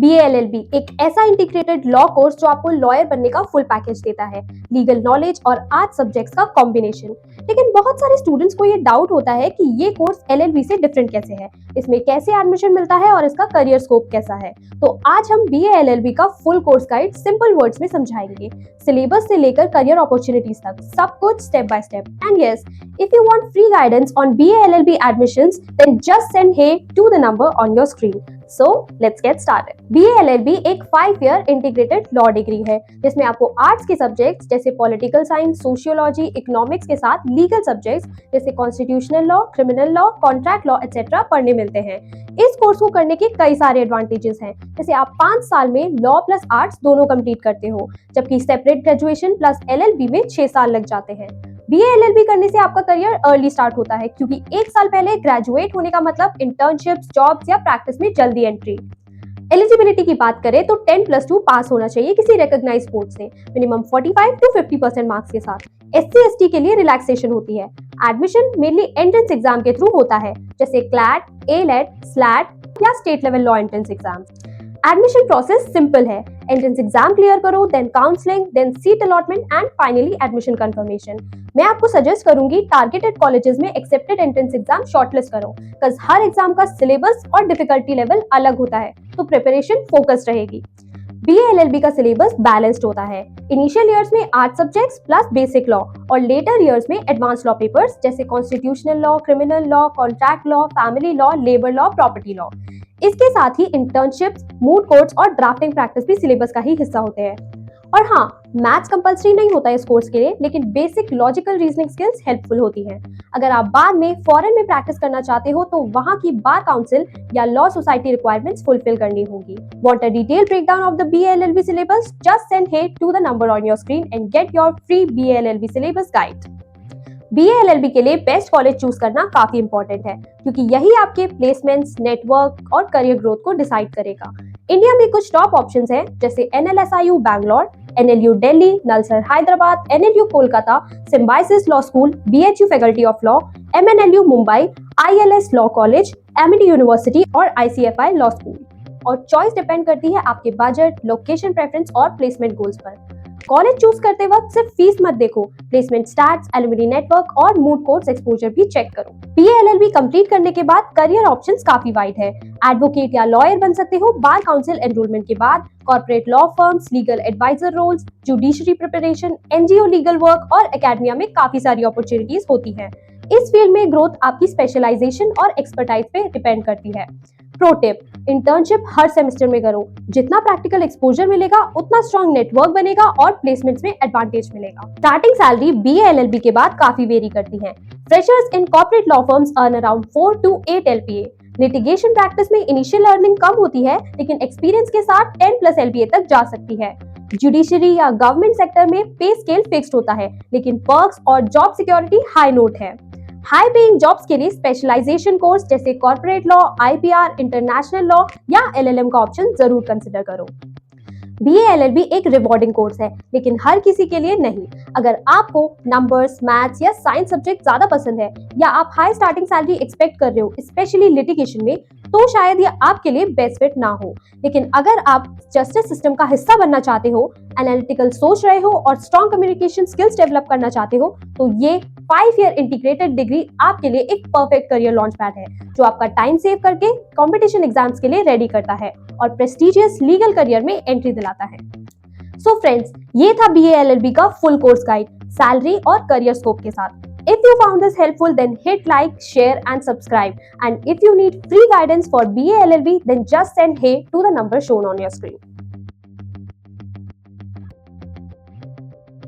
BA-LLB एक ऐसा integrated law course जो आपको लॉयर बनने का फुल पैकेज देता है, लीगल नॉलेज और आर्ट सब्जेक्ट्स का कॉम्बिनेशन। लेकिन बहुत सारे स्टूडेंट्स को ये डाउट होता है कि ये कोर्स LLB से डिफरेंट कैसे है, इसमें कैसे एडमिशन मिलता है और इसका करियर स्कोप कैसा है। तो आज हम BA-LLB का full course guide simple words में समझाएंगे, सिलेबस से लेकर करियर अपॉर्चुनिटीज तक, सब कुछ step by step. And yes, if you want free guidance on BA-LLB admissions, then just send hey to the number on your screen. So let's get started. BA-LLB एक 5-year integrated law degree है जिसमें आपको arts के subjects जैसे political science, sociology, economics के साथ legal subjects जैसे constitutional law, criminal law, contract law etcetera पढ़ने मिलते हैं। इस कोर्स को करने के कई सारे एडवांटेजेस हैं, जैसे आप 5 साल में लॉ प्लस आर्ट्स दोनों कंप्लीट करते हो, जबकि सेपरेट ग्रेजुएशन प्लस LLB में 6 साल लग जाते हैं। BA-LLB करने से आपका करियर अर्ली स्टार्ट होता है, क्योंकि 1 साल पहले ग्रेजुएट होने का मतलब इंटर्नशिप्स, जॉब्स या प्रैक्टिस में जल्दी एंट्री। एलिजिबिलिटी की बात करें तो 10+2 पास होना चाहिए किसी रिकॉग्नाइज्ड बोर्ड से, मिनिमम 45 to 50% मार्क्स के साथ। SC/ST के लिए रिलैक्सेशन होती है। एडमिशन मेनली एंट्रेंस एग्जाम के थ्रू होता है, जैसे क्लैट, ALET, SLAT या state level law entrance exam. Admission process simple है, एंट्रेंस एग्जाम क्लियर करो, then counselling, then seat allotment and finally admission confirmation. मैं आपको सजेस्ट करूंगी टारगेटेड कॉलेजेस में एक्सेप्टेड एंट्रेंस एग्जाम शॉर्टलिस्ट करो, बिकॉज हर exam का सिलेबस और डिफिकल्टी लेवल अलग होता है, तो प्रिपरेशन फोकस्ड रहेगी। BA-LLB का सिलेबस बैलेंस्ड होता है। इनिशियल ईयर्स में art subjects plus basic law और लेटर ईयर्स में एडवांस लॉ पेपर्स जैसे constitutional law, criminal law, contract law, family law, labour law, property law. इसके साथ ही इंटर्नशिप्स, मूड कोर्ट्स और ड्राफ्टिंग प्रैक्टिस भी सिलेबस का ही हिस्सा होते हैं। और हाँ, मैथ्स कंपलसरी नहीं होता है इस कोर्स के लिए, लेकिन basic logical reasoning skills helpful होती हैं। अगर आप बाद में फॉरेन में प्रैक्टिस करना चाहते हो तो वहाँ की बार काउंसिल या लॉ सोसाइटी रिक्वायरमेंट्स फुलफिल करनी होगी। Want a detailed breakdown of the BA-LLB syllabus? Just send hey to the number on your screen and get your free BA-LLB syllabus guide. BA-LLB के लिए best college choose करना काफी important है, क्योंकि यही आपके प्लेसमेंट्स, नेटवर्क और career growth को डिसाइड करेगा। इंडिया में कुछ टॉप ऑप्शंस हैं, जैसे NLSIU Bangalore, NLU Delhi, Nalsar Hyderabad, NLU Kolkata, symbiosis law school, BHU faculty of law, MNLU Mumbai, ILS law college, Amity university और ICFI लॉ स्कूल। और चॉइस डिपेंड करती है आपके बजट, लोकेशन प्रेफरेंस और प्लेसमेंट गोल्स पर। कॉलेज चूज करते वक्त सिर्फ फीस मत देखो, प्लेसमेंट स्टैट्स, एलुमनी नेटवर्क और मूड कोर्ट्स एक्सपोजर भी चेक करो। BA-LLB कंप्लीट करने के बाद करियर ऑप्शंस काफी वाइड है। एडवोकेट या लॉयर बन सकते हो बार काउंसिल एनरोलमेंट के बाद, corporate law firms, legal advisor roles, judiciary preparation, NGO legal work और एकेडमिया में काफी सारी अपॉर्चुनिटीज होती है। इस फील्ड में ग्रोथ आपकी स्पेशलाइजेशन और एक्सपर्टाइज पे डिपेंड करती है। प्रो टिप, इंटर्नशिप हर सेमेस्टर में करो। जितना प्रैक्टिकल एक्सपोजर मिलेगा उतना स्ट्रॉन्ग नेटवर्क बनेगा और प्लेसमेंट्स में एडवांटेज मिलेगा। स्टार्टिंग सैलरी BA-LLB के बाद काफी वेरी करती है। Freshers in corporate law firms earn around 4 to 8 LPA। Litigation practice में इनिशियल अर्निंग कम होती है, लेकिन एक्सपीरियंस के साथ 10+ LPA तक जा सकती है। जुडिशरी या गवर्नमेंट सेक्टर में पे स्केल फिक्स्ड होता है, लेकिन पर्क्स और जॉब सिक्योरिटी हाई नोट है। हाई पेइंग जॉब्स के लिए स्पेशलाइजेशन कोर्स जैसे corporate law, IPR, international law या LLM का ऑप्शन जरूर कंसिडर करो। BA-LLB एक रिवॉर्डिंग कोर्स है, लेकिन हर किसी के लिए नहीं। अगर आपको नंबर्स, मैथ्स या साइंस सब्जेक्ट ज्यादा पसंद है या आप हाई स्टार्टिंग सैलरी एक्सपेक्ट कर रहे हो, स्पेशली लिटिगेशन में, तो शायद ये आपके लिए बेस्ट फिट ना हो। लेकिन अगर आप जस्टिस सिस्टम का हिस्सा बनना चाहते हो, एनालिटिकल सोच रहे हो और स्ट्रॉन्ग कम्युनिकेशन स्किल्स डेवलप करना चाहते हो, तो ये 5-year इंटीग्रेटेड डिग्री आपके लिए एक परफेक्ट करियर लॉन्च पैड है, जो आपका टाइम सेव करके कंपटीशन एग्जाम्स के लिए रेडी करता है और प्रेस्टिजियस लीगल करियर में एंट्री दिलाता है। सो फ्रेंड्स, ये था BA-LLB का फुल कोर्स गाइड, सैलरी और करियर स्कोप के साथ। If you found this helpful, then hit like, share and subscribe. And if you need free guidance for BA-LLB, then just send hey to the number shown on your screen.